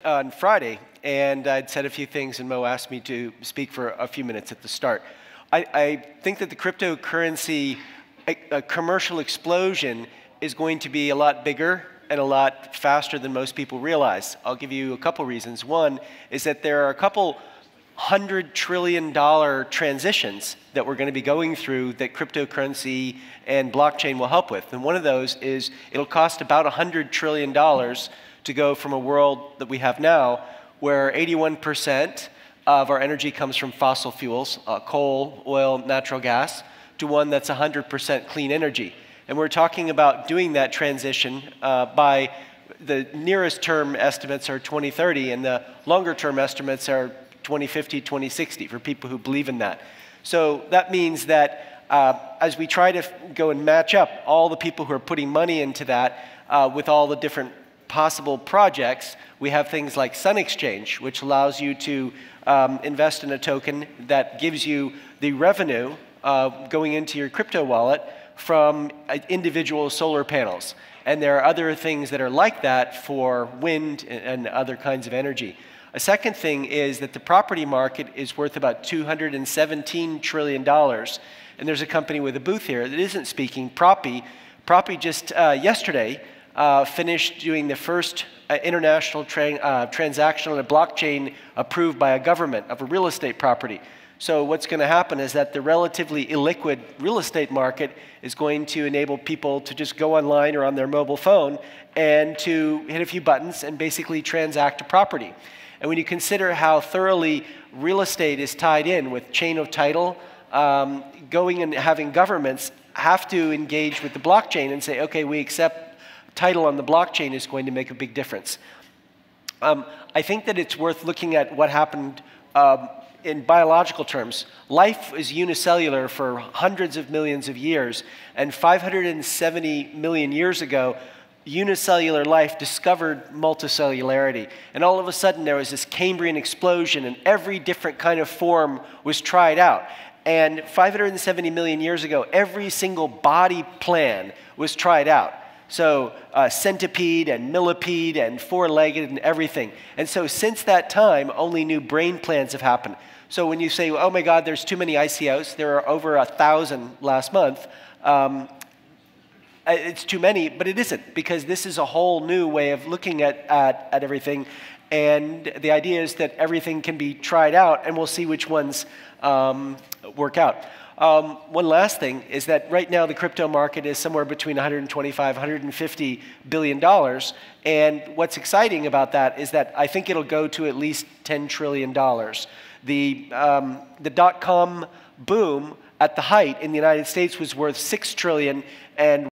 On Friday, and I'd said a few things, and Mo asked me to speak for a few minutes at the start. I think that the cryptocurrency commercial explosion is going to be a lot bigger and a lot faster than most people realize. I'll give you a couple reasons. One is that there are a couple $100 trillion transitions that we're going to be going through that cryptocurrency and blockchain will help with. And one of those is it'll cost about $100 trillion to go from a world that we have now where 81% of our energy comes from fossil fuels, coal, oil, natural gas, to one that's 100% clean energy. And we're talking about doing that transition by the nearest term estimates are 2030, and the longer term estimates are 2050, 2060 for people who believe in that. So that means that as we try to go and match up all the people who are putting money into that with all the different possible projects, we have things like Sun Exchange, which allows you to invest in a token that gives you the revenue going into your crypto wallet from individual solar panels. And there are other things that are like that for wind and other kinds of energy. A second thing is that the property market is worth about $217 trillion. And there's a company with a booth here that isn't speaking, Proppy. Proppy just yesterday finished doing the first international transaction on a blockchain approved by a government of a real estate property. So what's going to happen is that the relatively illiquid real estate market is going to enable people to just go online or on their mobile phone and to hit a few buttons and basically transact a property. And when you consider how thoroughly real estate is tied in with chain of title, going and having governments have to engage with the blockchain and say, okay, we accept title on the blockchain is going to make a big difference. I think that it's worth looking at what happened in biological terms. Life is unicellular for hundreds of millions of years, and 570 million years ago, unicellular life discovered multicellularity. And all of a sudden, there was this Cambrian explosion, and every different kind of form was tried out. And 570 million years ago, every single body plan was tried out. So centipede and millipede and four-legged and everything. And so since that time, only new brain plans have happened. So when you say, oh my God, there's too many ICOs, there are over 1,000 last month, it's too many, but it isn't, because this is a whole new way of looking at everything. And the idea is that everything can be tried out, and we'll see which ones work out. One last thing is that right now the crypto market is somewhere between $125, $150 billion. And what's exciting about that is that I think it'll go to at least $10 trillion. The dot-com boom at the height in the United States was worth $6 trillion, and